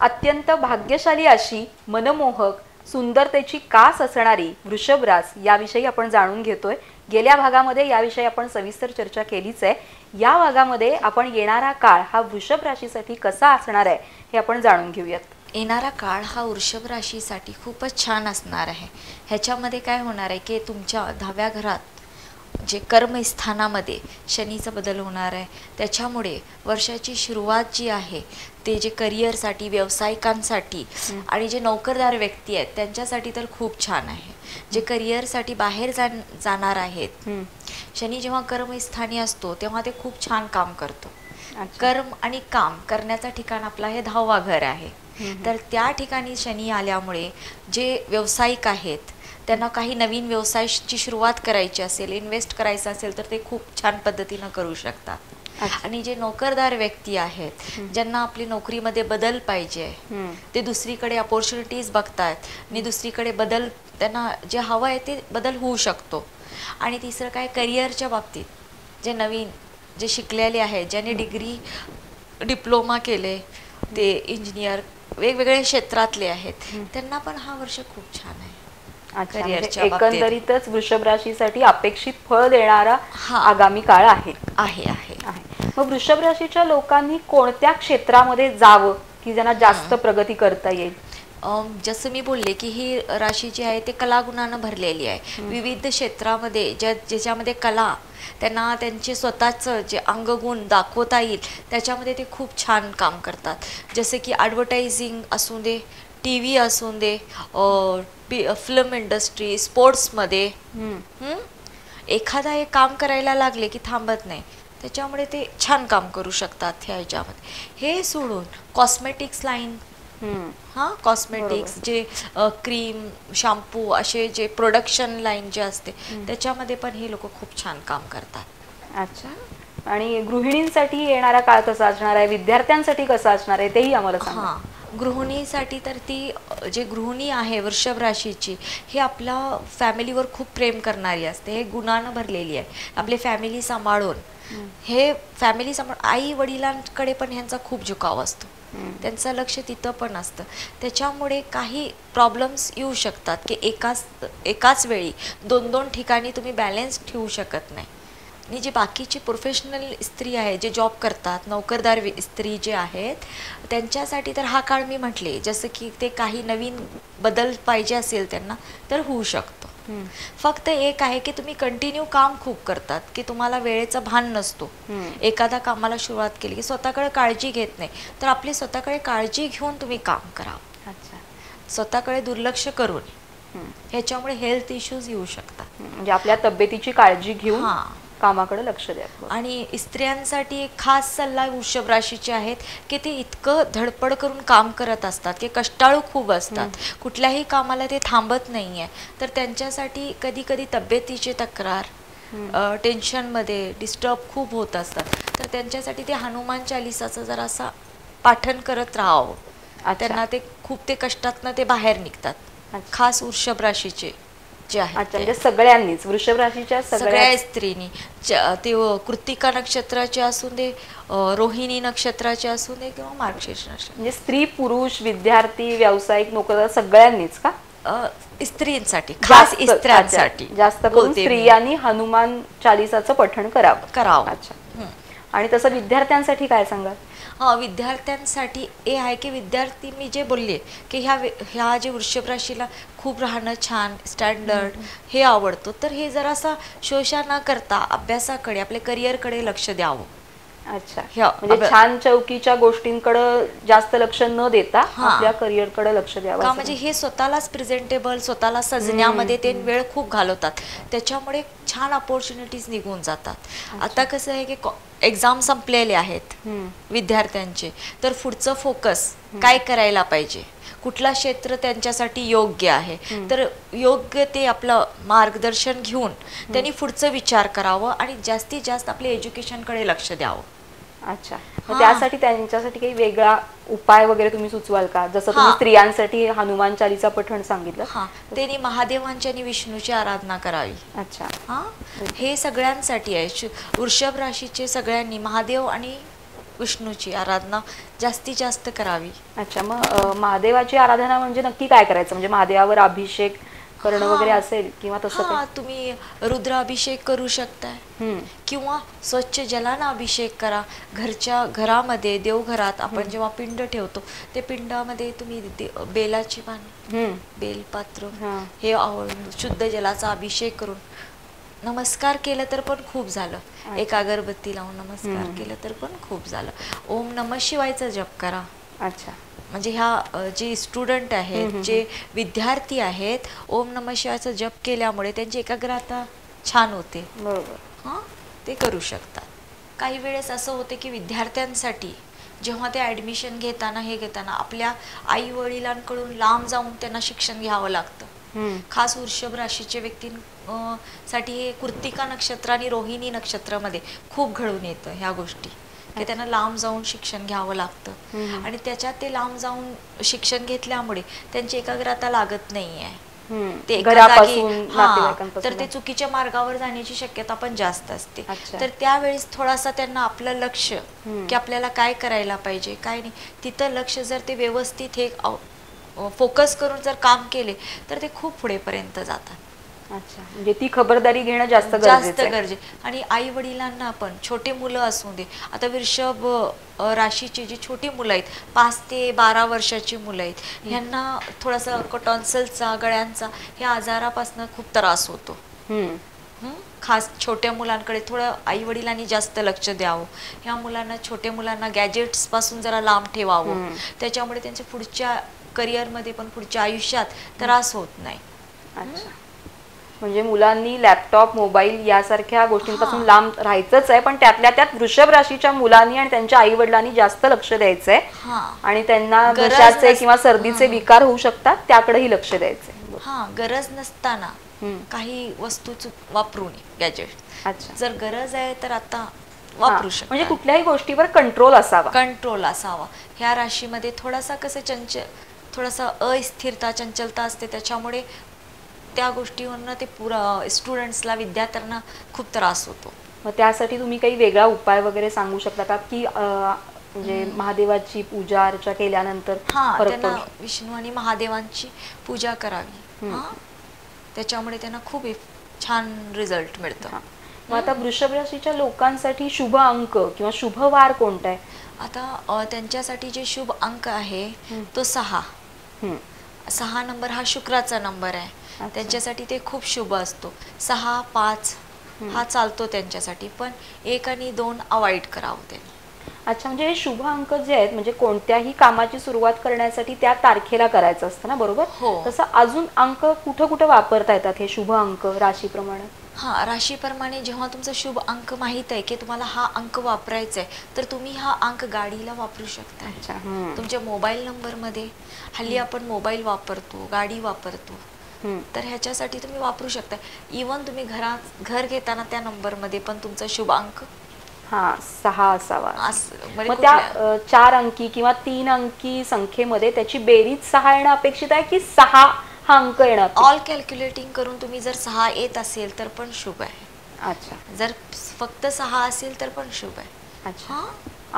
अत्यंत भाग्यशाली अशी मनमोहक सुंदरतेची कास असणारी वृषभ रास याविषयी आपण जाणून घेतोय। गेल्या भागामध्ये याविषयी आपण सविस्तर चर्चा केलीच आहे। या भागामध्ये आपण येणारा काळ हा वृषभ राशीसाठी कसा असणार आहे हे आपण जाणून घेऊयात। येणारा काळ हा वृषभ राशीसाठी खूपच छान असणार आहे। ह्याच्यामध्ये काय होणार आहे की तुमच्या 10व्या घरात जे कर्मस्थानामध्ये शनीचा बदल होणार आहे, त्याच्यामुळे वर्षाची सुरुवात जी आहे ते जे करिअरसाठी, व्यावसायिकांसाठी आणि जे नोकरदार व्यक्ती आहेत त्यांच्यासाठी तर खूप छान आहे। जे करिअरसाठी बाहेर जाणार आहेत, शनी जेव्हा कर्मस्थानी असतो तेव्हा ते खूप छान काम करतो। कर्म आणि काम करण्याचा ठिकाण आपला हे 10वा घर आहे। तर त्या ठिकाणी शनी आल्यामुळे जे व्यावसायिक आहेत त्यांना काही नवीन व्यवसायाची सुरुवात करायची असेल, इन्व्हेस्ट करायचं असेल तर ते खूप छान पद्धतीनं करू शकतात। आणि जे नोकरदार व्यक्ती आहेत ज्यांना आपली नोकरीमध्ये बदल पाहिजे, ते दुसरीकडे अपॉर्च्युनिटीज बघतायत आणि दुसरीकडे बदल त्यांना जे हवं आहे ते बदल होऊ शकतो। आणि तिसरं काय, करिअरच्या बाबतीत जे नवीन जे शिकलेले आहेत, ज्यांनी डिग्री डिप्लोमा केले, ते इंजिनियर वेगवेगळ्या क्षेत्रातले आहेत, त्यांना पण हा वर्ष खूप छान आहे। एकंदरीतच वृषभ राशीसाठी अपेक्षित फळ देणारा आगामी काळ आहे। मग वृषभ राशीच्या लोकांनी कोणत्या क्षेत्रामध्ये जावं की ज्यांना जास्त प्रगती करता येईल? जसं मी बोलले की ही राशी जी आहे ते कलागुणानं भरलेली आहे। विविध क्षेत्रामध्ये ज्याच्यामध्ये कला त्यांना त्यांचे स्वतःचं जे अंगगुण दाखवता येईल त्याच्यामध्ये ते खूप छान काम करतात। जसे की ॲडव्हर्टायझिंग असू दे, टी व्ही असू दे, फिल्म इंडस्ट्री, स्पोर्ट्समध्ये एखादा एक काम करायला लागले की थांबत नाही, त्याच्यामुळे ते छान काम करू शकतात ह्या ह्याच्यामध्ये। हे सोडून कॉस्मेटिक्स लाईन, कॉस्मेटिक्स जे क्रीम, शॅम्पू असे जे प्रोडक्शन लाईन जे असते त्याच्यामध्ये पण हे लोक खूप छान काम करतात। अच्छा, आणि गृहिणींसाठी येणारा काळ कसा असणार आहे, विद्यार्थ्यांसाठी कसा असणार आहे तेही आम्हाला सांगा। गृहिणीसाठी तर ती जे गृहिणी आहे वृषभ राशीची, हे आपल्या फॅमिलीवर खूप प्रेम करणारी असते, हे गुणानं भरलेली आहे। आपली फॅमिली सांभाळून, हे फॅमिली आई वडिलांकडे पण ह्यांचा खूप झुकाव असतो, त्यांचं लक्ष तिथं पण असतं। त्याच्यामुळे काही प्रॉब्लेम्स येऊ शकतात की एकाच वेळी दोन ठिकाणी तुम्ही बॅलन्स ठेवू शकत नाही। आणि जे बाकीची प्रोफेशनल स्त्री आहे, जे जॉब करतात, नोकरदार स्त्री जे आहेत त्यांच्यासाठी तर हा काळ मी म्हटले जसं की ते काही नवीन बदल पाहिजे असेल त्यांना तर होऊ शकतो। फक्त एक आहे की तुम्ही कंटिन्यू काम खूप करतात की तुम्हाला वेळेचा भान नसतो। एखादा कामाला सुरुवात केली की स्वतःकडे काळजी घेत नाही, तर आपली स्वतःकडे काळजी घेऊन तुम्ही काम करावं। स्वतःकडे दुर्लक्ष करून ह्याच्यामुळे हेल्थ इश्यूज येऊ शकतात। म्हणजे आपल्या तब्येतीची काळजी घेऊन कामाकडे लक्ष द्या। आणि स्त्रियांसाठी एक खास सल्ला वृषभ राशीचे आहेत की ते इतकं धडपड करून काम करत असतात की कष्टाळू खूप असतात, कुठल्याही कामाला ते थांबत नाहीये। तर त्यांच्यासाठी कधी कधी तब्येतीची तक्रार, टेन्शनमध्ये डिस्टर्ब खूप होत असतात, तर त्यांच्यासाठी ते हनुमान चालिसाचं जरासा पाठन करत राहावं। त्यांना ते खूप ते कष्टातनं ते बाहेर निघतात, खास वृषभ राशीचे जे आहे। म्हणजे सगळ्यांनीच, वृषभ राशीच्या सगळ्या स्त्रीनी, ते कृत्तिका नक्षत्राचे असू दे, रोहिणी नक्षत्राचे असू दे किंवा मार्गशीर्ष नक्षत्र, म्हणजे स्त्री पुरुष, विद्यार्थी, व्यावसायिक, नोकरदार सगळ्यांनीच का? स्त्रियांसाठी, खास स्त्रियांसाठी जास्त करून स्त्रियांनी हनुमान चालिसाचं पठण करावं। अच्छा, आणि तसं विद्यार्थ्यांसाठी काय सांगाल? विद्यार्थ्यांसाठी हे आहे की विद्यार्थी, मी जे बोलले की ह्या जे वृषभ राशीला खूप राहणं छान, स्टँडर्ड हे आवडतो, तर हे जरासा शोषा न करता अभ्यासाकडे, आपल्या करिअरकडे लक्ष द्यावं। अच्छा, म्हणजे छान चौकीच्या गोष्टींकडे जास्त लक्ष न देता आपल्या करिअरकडे लक्ष द्यावं का, म्हणजे हे स्वतःलाच प्रेझेंटेबल, स्वतःला सजण्यामध्ये ते वेळ खूप घालवतात, त्याच्यामुळे छान अपॉर्च्युनिटीज निघून जातात। आता कसं आहे की एक्झाम संपलेले आहेत विद्यार्थ्यांचे, तर पुढचं फोकस काय करायला पाहिजे, कुठला क्षेत्र त्यांच्यासाठी योग्य आहे, तर योग्य ते आपलं मार्गदर्शन घेऊन त्यांनी पुढचं विचार करावं आणि जास्तीत जास्त आपल्या एज्युकेशनकडे लक्ष द्यावं। अच्छा, त्यासाठी त्यांच्यासाठी काही वेगळा उपाय वगैरे तुम्ही सुचवाल का? जसं तुम्ही स्त्रियांसाठी हनुमान चालीसा पठण सांगितलं, त्यांनी महादेवांची आणि विष्णूची आराधना करावी। अच्छा, हे सगळ्यांसाठी आहे। वृषभ राशीचे सगळ्यांनी महादेव आणि विष्णूची आराधना जास्तीत जास्त करावी. अच्छा, मग महादेवाची आराधना म्हणजे नक्की काय करायचं? म्हणजे महादेवावर अभिषेक करणं वगैरे असेल किंवा तसं हा, तुम्ही रुद्राभिषेक करू शकताय किंवा स्वच्छ जलानं अभिषेक करा. घरामध्ये देवघरात आपण जेव्हा पिंड ठेवतो ते पिंडामध्ये तुम्ही बेलाची पाने, बेलपात्र हे शुद्ध जलाचा अभिषेक करून नमस्कार केलं तर पण खूप झालं. एक अगरबत्ती लावून नमस्कार केलं तर पण खूप झालं. ओम नमः शिवायचा जप करा. अच्छा, म्हणजे ह्या जे स्टुडंट आहेत, जे विद्यार्थी आहेत, ओम नमः शिवायचा जप केल्यामुळे त्यांची एकाग्रता छान होते. बरोबर. हां, ते करू शकतात. काही वेळेस असं होते की विद्यार्थ्यांसाठी जेव्हा ते ॲडमिशन घेताना आपल्या आई वडिलांकडून लांब जाऊन त्यांना शिक्षण घ्यावं लागतं. खास वृषभ राशीच्या व्यक्तींसाठी हे कृत्तिका नक्षत्र आणि रोहिणी नक्षत्रामध्ये खूप घडून येतं ह्या गोष्टी, की त्यांना लांब जाऊन शिक्षण घ्यावं लागतं आणि त्याच्यात ते लांब जाऊन शिक्षण घेतल्यामुळे त्यांची एकाग्रता लागत नाहीये. ते तर ते चुकीच्या मार्गावर जाण्याची शक्यता पण जास्त असते. तर त्यावेळेस थोडासा त्यांना आपलं लक्ष की आपल्याला काय करायला पाहिजे काय नाही, तिथं लक्ष जर ते व्यवस्थित हे फोकस करून जर काम केले तर ते खूप पुढेपर्यंत जातात. अच्छा, म्हणजे ती खबरदारी घेणं जास्त गरजे. आणि आई वडिलांना पण छोटे मुलं असू दे, आता वृषभ राशीची जी छोटी मुलं आहेत 5 ते 12 वर्षाची मुलं आहेत, ह्यांना थोडासा टॉन्सिलचा गळ्यांचा ह्या आजारापासून खूप त्रास होतो. खास छोट्या मुलांकडे थोडं आई वडिलांनी जास्त लक्ष द्यावं. ह्या मुलांना, छोट्या मुलांना गॅजेट्स पासून जरा लांब ठेवावं. त्याच्यामुळे त्यांच्या पुढच्या करिअरमध्ये पण पुढच्या आयुष्यात त्रास होत नाही. अच्छा, म्हणजे मुलांनी लॅपटॉप, मोबाईल यासारख्या गोष्टींपासून लांब राहायचंच आहे, पण त्यातल्या त्यात वृषभ राशीच्या मुलांनी आणि त्यांच्या आई वडिलांनी जास्त लक्ष द्यायचंय आणि त्यांना घशाचे किंवा सर्दीचे विकार होऊ शकतात त्याकडेही लक्ष द्यायचंय. हा, गरज नसताना काही वस्तू वापरू नये गॅजेट. अच्छा, जर गरज आहे तर आता वापरू शकता. म्हणजे कुठल्याही गोष्टीवर कंट्रोल असावा. ह्या राशीमध्ये थोडासा कसं थोडासा अस्थिरता, चंचलता असते, त्याच्यामुळे त्या गोष्टीवरनं ते स्टुडंट्सला, विद्यार्थ्यांना खूप त्रास होतो. मग त्यासाठी तुम्ही काही वेगळा उपाय वगैरे सांगू शकता का, की म्हणजे महादेवाची पूजा अर्चा केल्यानंतर त्यांना विष्णू आणि महादेवांची पूजा करावी. त्याच्यामुळे त्यांना खूप छान रिझल्ट मिळतं. मग आता वृषभ राशीच्या लोकांसाठी शुभ अंक किंवा शुभ वार कोणता आहे? आता त्यांच्यासाठी जे शुभ अंक आहे तो 6. 6 नंबर हा शुक्राचा नंबर आहे. त्यांच्यासाठी ते खूप शुभ असतो. 6, 5 हा चालतो त्यांच्यासाठी, पण 1 आणि 2 अवॉइड करावं त्यांनी. अच्छा, म्हणजे हे शुभ अंक जे आहेत म्हणजे कोणत्याही कामाची सुरुवात करण्यासाठी त्या तारखेला करायचं असतं ना, बरोबर? तसं अजून अंक कुठं कुठं वापरता येतात हे शुभ अंक राशीप्रमाणे? राशीप्रमाणे जेव्हा तुमचा शुभ अंक माहित आहे की तुम्हाला हा अंक वापरायचा आहे, तर तुम्ही हा अंक गाडीला वापरू शकता. तुमच्या मोबाईल नंबर मध्ये हल्ली आपण मोबाईल वापरतो, गाडी वापरतो, तर ह्याच्यासाठी तुम्ही वापरू शकता. इवन तुम्ही घर घेताना त्या नंबर मध्ये पण तुमचा शुभ अंक 6 असावा. मग त्या 4 अंकी किंवा 3 अंकी संख्येमध्ये त्याची बेरीज 6 येणं अपेक्षित आहे की 6 हा अंक येणं? ऑल कॅल्क्युलेटिंग करून तुम्ही जर 6 येत असेल तर पण शुभ आहे. अच्छा, जर फक्त 6 असेल तर पण शुभ आहे. अच्छा,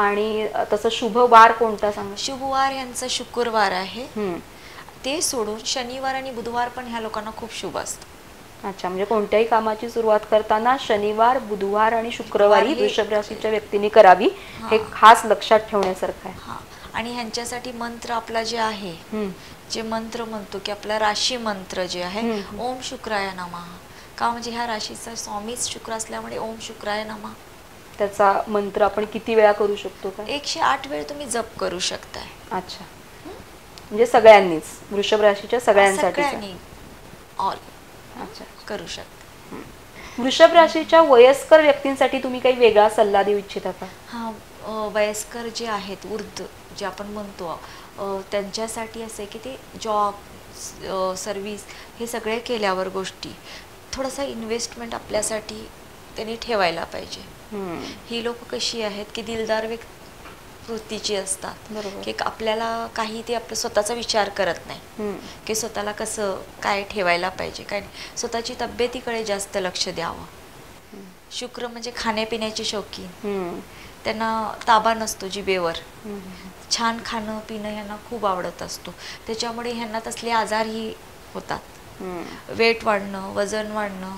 आणि तसं शुभ वार कोणता सांगा? शुभ वार यांचा शुक्रवार आहे. ते सोडून शनिवार आणि बुधवार पण ह्या लोकांना खूप शुभ असतं. अच्छा, म्हणजे कोणत्याही कामाची सुरुवात करताना शनिवार, बुधवार आणि शुक्रवारी वृषभ राशीच्या व्यक्तींनी करावी, हे खास लक्षात ठेवण्यासारखं आहे. आणि ह्यांच्यासाठी मंत्र आपला जे आहे, जे मंत्र म्हणतो की आपला राशी मंत्र जे आहे, ओम शुक्राय नमः. का म्हणजे ह्या राशीचा स्वामीच शुक्र असल्यामुळे ओम शुक्राय नमः. त्याचा मंत्र आपण किती वेळा करू शकतो का? 108 वेळ तुम्ही जप करू शकताय. अच्छा, म्हणजे सगळ्यांनीच, वृषभ राशीच्या सगळ्यांसाठी ऑल करू शकता. वृषभ राशीच्या वयस्कर व्यक्तींसाठी तुम्ही काही वेगळा सल्ला देऊ इच्छिता का? वयस्कर जे आहेत, वृद्ध जे आपण म्हणतो, त्यांच्यासाठी असे की ते जॉब, सर्व्हिस हे सगळे केल्यावर गोष्टी थोडासा इन्व्हेस्टमेंट आपल्यासाठी त्यांनी ठेवायला पाहिजे. ही लोक कशी आहेत की दिलदार वृत्तीची असतात, की आपल्याला काही ते आपलं स्वतःचा विचार करत नाही की स्वतःला कसं काय ठेवायला पाहिजे, काय नाही, स्वतःची तब्येतीकडे जास्त लक्ष द्यावं. शुक्र म्हणजे खाण्यापिण्याचे शौकीन, त्यांना ताबा नसतो जिभेवर. छान खाणं पिणं ह्यांना खूप आवडत असतो, त्याच्यामुळे ह्यांना तसले आजारही होतात. वेट वाढणं, वजन वाढणं.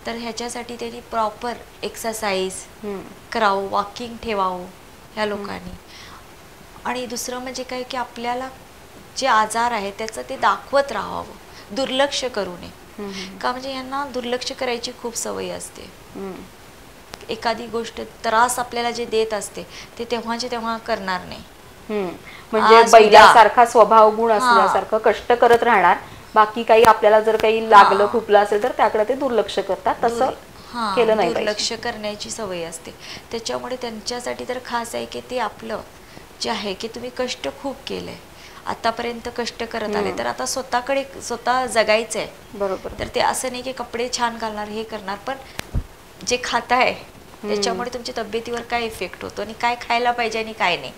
तर ह्याच्यासाठी त्यांनी प्रॉपर एक्सरसाइज करावं, वॉकिंग ठेवावं ह्या लोकांनी. आणि दुसरं म्हणजे काय की आपल्याला जे आजार आहे त्याचं ते दाखवत राहावं, दुर्लक्ष करू नये. का म्हणजे यांना दुर्लक्ष करायची खूप सवय असते. एखादी गोष्ट त्रास आपल्याला जे देत असते ते तेव्हाचे तेव्हा करणार नाही. म्हणजे बैलासारखा स्वभाव गुण असल्यासारखं कष्ट करत राहणार, बाकी काही आपल्याला जर काही लागलं खुपलं असेल तर त्याकडे ते दुर्लक्ष करतात. तसं केलं नाही, दुर्लक्ष करण्याची सवय असते. त्याच्यामुळे त्यांच्यासाठी तर खास आहे की ते आपलं जे आहे की तुम्ही कष्ट खूप केलंय, आतापर्यंत कष्ट करत आले, तर आता स्वतःकडे स्वतः जगायचंय. बरोबर. तर ते असं नाही की कपडे छान घालणार हे करणार, पण जे खाताय त्याच्यामुळे तुमच्या तब्येतीवर काय इफेक्ट होतो आणि काय खायला पाहिजे आणि काय नाही.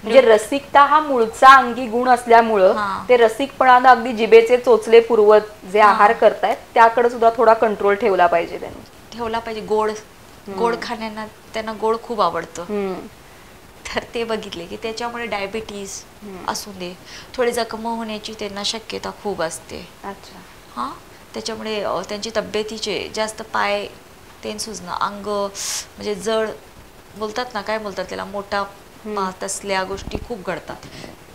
म्हणजे रसिकता हा मूळचा अंगी गुण असल्यामुळं ते रसिकपणानं अगदी जिभेचे चोचले पुरवत जे आहार करतायत त्याकडे सुद्धा थोडा कंट्रोल ठेवला पाहिजे त्यांनी. ठेवला पाहिजे. गोड खाण्याना त्यांना गोड खूप आवडतं. तर ते बघितले की त्याच्यामुळे डायबिटीज असू दे, थोडी जखम होण्याची त्यांना शक्यता खूप असते. अच्छा. त्याच्यामुळे त्यांची तब्येतीचे जास्त पाय ते सुजणं, अंग म्हणजे जड बोलतात ना, काय बोलतात त्याला, मोठा तसल्या गोष्टी खूप घडतात.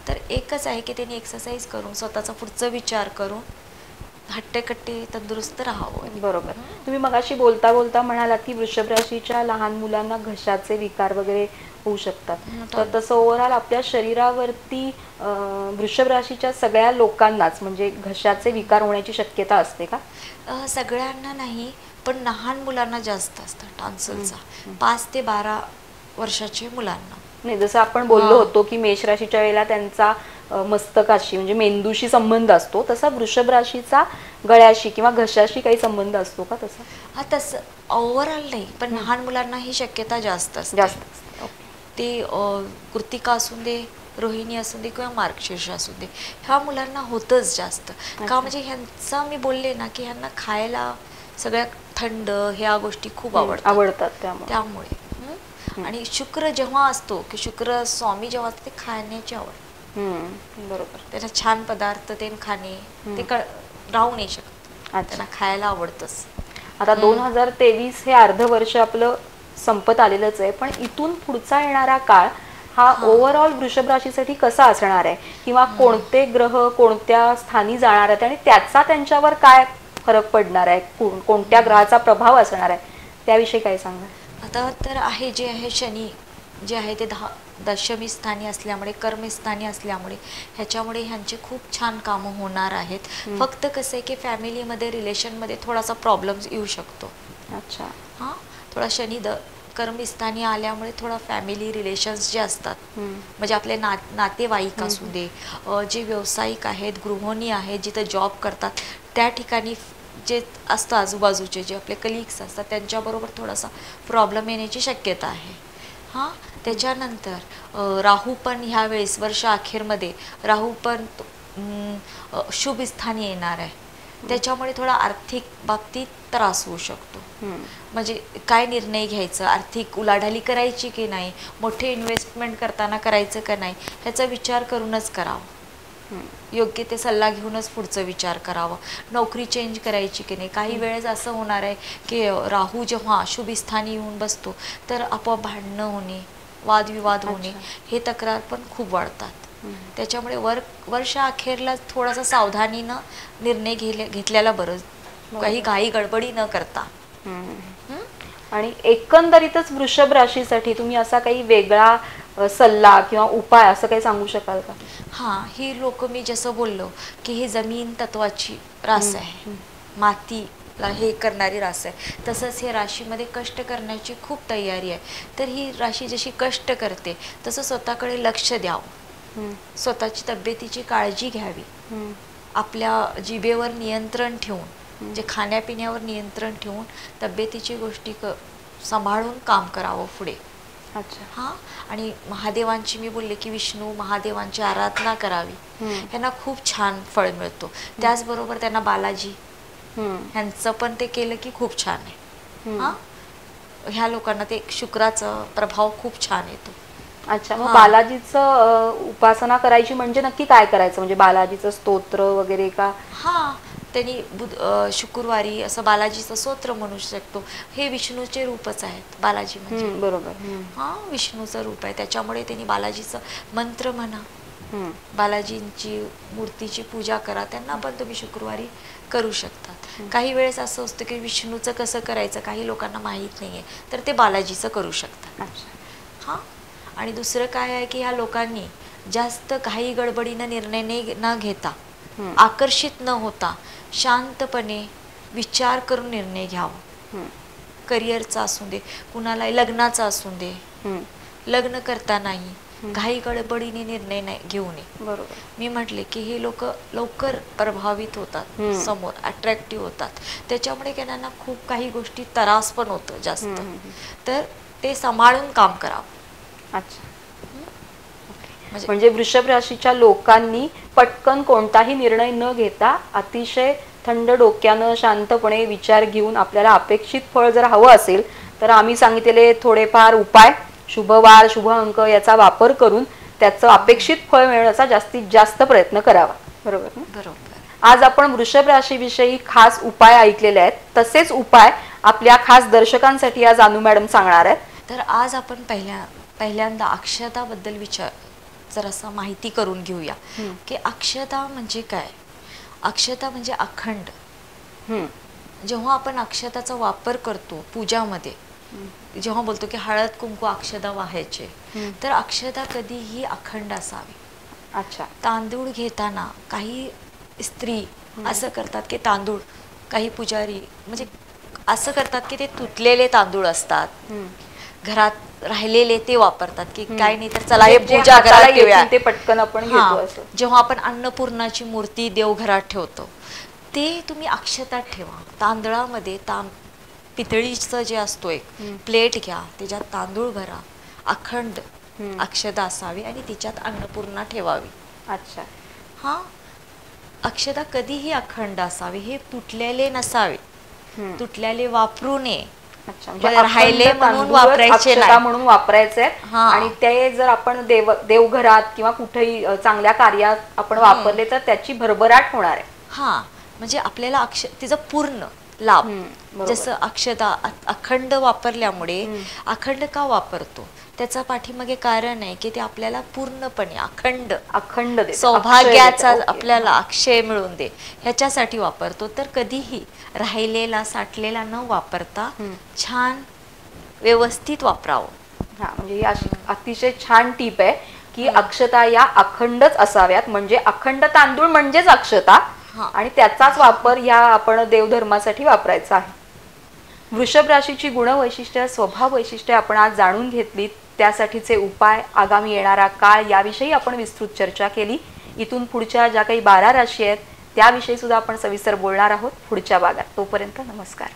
तर एकच आहे की त्यांनी एक्सरसाइज करून स्वतःचा पुढचा विचार करून हट्टेकट्टे तंदुरुस्त राहावं. बरोबर. तुम्ही मगाशी बोलता बोलता म्हणालात की वृषभ राशीच्या लहान मुलांना घशाचे विकार वगैरे होऊ शकतात. तर तसं ओव्हरऑल आपल्या शरीरावरती वृषभ राशीच्या सगळ्या लोकांनाच म्हणजे घशाचे विकार होण्याची शक्यता असते का? सगळ्यांना नाही, पण लहान मुलांना जास्त असतं टॉन्सिलचा. 5 ते 12 वर्षाच्या मुलांना. नाही, जसं आपण बोललो होतो की मेष राशीच्या वेळेला त्यांचा मस्तकाशी म्हणजे मेंदूशी संबंध असतो, तसा वृषभ राशीचा गळ्याशी किंवा घशाशी काही संबंध असतो का तसा? तसं ओव्हरऑल नाही, पण लहान मुलांना ही शक्यता जास्त असते. ते कृतिका असू दे, रोहिणी असू दे किंवा मार्गशीर्ष असू दे, ह्या मुलांना होतच जास्त. का म्हणजे ह्यांचा मी बोलले ना की ह्यांना खायला सगळ्या थंड ह्या गोष्टी खूप आवडतात त्यामुळे. आणि शुक्र जेव्हा असतो की शुक्र स्वामी जेव्हा असतो, ते खाण्याची आवड. बरोबर. त्याला छान पदार्थ ते खाणे ते राहू नाही शकत, त्यांना खायला आवडतच. आता 2023 हे अर्ध वर्ष आपलं संपत आलेलंच आहे, पण इथून पुढचा येणारा काळ हा ओव्हरऑल वृषभ राशीसाठी कसा असणार आहे, किंवा कोणते ग्रह कोणत्या स्थानी जाणार आहेत आणि त्याचा त्यांच्यावर काय फरक पडणार आहे, कोणत्या ग्रहाचा प्रभाव असणार आहे, त्याविषयी काय सांगा. आता तर आहे जे आहे शनी जे आहे ते दशमी स्थानी असल्यामुळे, कर्मस्थानी असल्यामुळे ह्याच्यामुळे ह्यांचे खूप छान कामं होणार आहेत. फक्त कसं आहे की फॅमिलीमध्ये रिलेशनमध्ये थोडासा प्रॉब्लेम येऊ शकतो. अच्छा. थोडा शनी कर्मस्थानी आल्यामुळे थोडा फॅमिली रिलेशन्स जे असतात, म्हणजे आपले नातेवाईक असू दे, जे व्यावसायिक आहेत, गृहिणी आहेत, जिथं जॉब करतात, त्या ठिकाणी जे असतं आजूबाजूचे जे आपले कलिग्स असतात त्यांच्याबरोबर थोडासा प्रॉब्लेम येण्याची शक्यता आहे. त्याच्यानंतर राहू पण ह्या वेळेस वर्ष अखेरमध्ये राहू पण शुभ स्थानी येणार आहे. त्याच्यामुळे थोडा आर्थिक बाबतीत त्रास होऊ शकतो. म्हणजे काय निर्णय घ्यायचं, आर्थिक उलाढाली करायची की नाही, मोठे इन्व्हेस्टमेंट करताना करायचं का नाही, ह्याचा विचार करूनच करावं. योग्य ते सल्ला घेऊनच पुढचा विचार करावा. नोकरी चेंज करायची की नाही. काही वेळेस असं होणार आहे की राहू जेव्हा शुभ स्थानी येऊन बसतो तर आपोआप भांडणं होणे, वादविवाद होणे, हे तक्रार पण खूप वाढतात. त्याच्यामुळे वर्ष अखेरला थोडासा सावधानीनं निर्णय घेतलेला बरं, काही घाई गडबडी न करता. आणि एकंदरीतच वृषभ राशीसाठी तुम्ही असा काही वेगळा सल्ला किंवा उपाय असं काही सांगू शकाल का? ही लोक मी जसं बोललो की ही जमीन तत्वाची रास आहे, मातीला हे करणारी रास आहे, तसंच हे राशीमध्ये कष्ट करण्याची खूप तयारी आहे. तर ही राशी जशी कष्ट करते तसं स्वतःकडे लक्ष द्यावं, स्वतःची तब्येतीची काळजी घ्यावी, आपल्या जिभेवर नियंत्रण ठेवून, जे खाण्यापिण्यावर नियंत्रण ठेवून तब्येतीची गोष्टी सांभाळून काम करावं पुढे. आणि महादेवांची मी बोलले की विष्णू महादेवांची आराधना करावी, ह्यांना खूप छान फळ मिळतो. त्याचबरोबर त्यांना बालाजी ह्यांचं पण ते केलं की खूप छान आहे. ह्या लोकांना ते शुक्राचा प्रभाव खूप छान येतो. अच्छा, मग बालाजीचं उपासना करायची म्हणजे नक्की काय करायचं, म्हणजे बालाजीचं स्तोत्र वगैरे का? हा, त्यांनी शुक्रवारी असं बालाजीचं स्तोत्र म्हणू शकतो. हे विष्णूचे रूपच आहेत बालाजी म्हणजे. बरोबर. हा, विष्णूचं रूप आहे, त्याच्यामुळे त्यांनी बालाजीचं मंत्र म्हणा, बालाजींची मूर्तीची पूजा करा, त्यांना पण तुम्ही शुक्रवारी करू शकतात. काही वेळेस असं असतं की विष्णूचं कसं करायचं काही लोकांना माहीत नाहीये, तर ते बालाजीचं करू शकतात. हा, आणि दुसरं काय आहे की ह्या लोकांनी जास्त घाई गडबडीनं निर्णय न घेता, आकर्षित न होता, शांतपणे विचार करून निर्णय घ्यावा. करिअरचा असू दे, कुणाला लग्नाचा असू दे, लग्न करतानाही घाई गडबडीने निर्णय नाही घेऊ नये. बरोबर. मी म्हटले की हे लोक लवकर प्रभावित होतात, समोर अट्रॅक्टिव्ह होतात, त्याच्यामुळे त्यांना खूप काही गोष्टी त्रास पण होतो जास्त, तर ते सांभाळून काम करावं. अच्छा, म्हणजे वृषभ राशीच्या लोकांनी पटकन कोणताही निर्णय न घेता अतिशय थंड डोक्यानं शांतपणे विचार घेऊन आपल्याला अपेक्षित फळ जर हवं असेल तर आम्ही सांगितलेले थोडेफार उपाय, शुभवार, शुभ अंक याचा वापर करून त्याचं अपेक्षित फळ मिळवण्याचा जास्तीत जास्त प्रयत्न करावा. बरोबर ना? बरोबर. आज आपण वृषभ राशीविषयी खास उपाय ऐकलेले आहेत, तसेच उपाय आपल्या खास दर्शकांसाठी आज अनु मॅडम सांगणार आहेत. तर आज आपण पहिल्यांदा अक्षताबद्दल जरासा माहिती करून घेऊया की अक्षता म्हणजे काय. अक्षता म्हणजे अखंड. जेव्हा आपण अक्षताचा वापर करतो पूजामध्ये, जेव्हा बोलतो की हळद कुंकू अक्षता वाहायचे, तर अक्षता कधीही अखंड असावी. अच्छा. तांदूळ घेताना काही स्त्री असं करतात की तांदूळ, काही पुजारी म्हणजे असं करतात की ते तुटलेले तांदूळ असतात, घरात राहिलेले ते वापरतात की काय नाही तर चला हे पूजा घरात ठेवूया, ते पटकन आपण घेतो असं. जेव्हा आपण अन्नपूर्णाची मूर्ती देवघरात ठेवतो ते तुम्ही अक्षतात ठेवा. तांदळामध्ये पितळीचं जे असतो एक प्लेट घ्या, त्याच्यात तांदूळ भरा, अखंड अक्षता असावी आणि तिच्यात अन्नपूर्णा ठेवावी. अच्छा. हा, अक्षता कधीही अखंड असावी, हे तुटलेले नसावे, तुटलेले वापरू नये. राहिले म्हणून वापरायचे नाही, म्हणून वापरायचे. आणि ते जर आपण देवघरात किंवा कुठेही चांगल्या कार्यात आपण वापरले तर त्याची भरभराट होणार आहे. हा, म्हणजे आपल्याला तिचा पूर्ण लाभ. जसं अक्षता अखंड वापरल्यामुळे, अखंड का वापरतो त्याचा पाठीमागे कारण आहे की ते आपल्याला पूर्णपणे अखंड सौभाग्याचा आपल्याला अक्षय मिळवून दे ह्याच्यासाठी वापरतो. तर कधीही राहिलेला साठलेला न वापरता छान व्यवस्थित वापरावं. हा, म्हणजे ही अशी अतिशय छान टीप आहे की अक्षता या अखंडच असाव्यात. म्हणजे अखंड तांदूळ म्हणजेच अक्षता, आणि त्याचाच वापर या आपण देवधर्मासाठी वापरायचा आहे. वृषभ राशीची गुणवैशिष्ट्य, स्वभाव वैशिष्ट्ये आपण आज जाणून घेतली, त्यासाठीचे उपाय, आगामी येणारा काळ याविषयी आपण विस्तृत चर्चा केली. इथून पुढच्या ज्या काही 12 राशी आहेत त्याविषयी सुद्धा आपण सविस्तर बोलणार आहोत पुढच्या भागात. तोपर्यंत नमस्कार.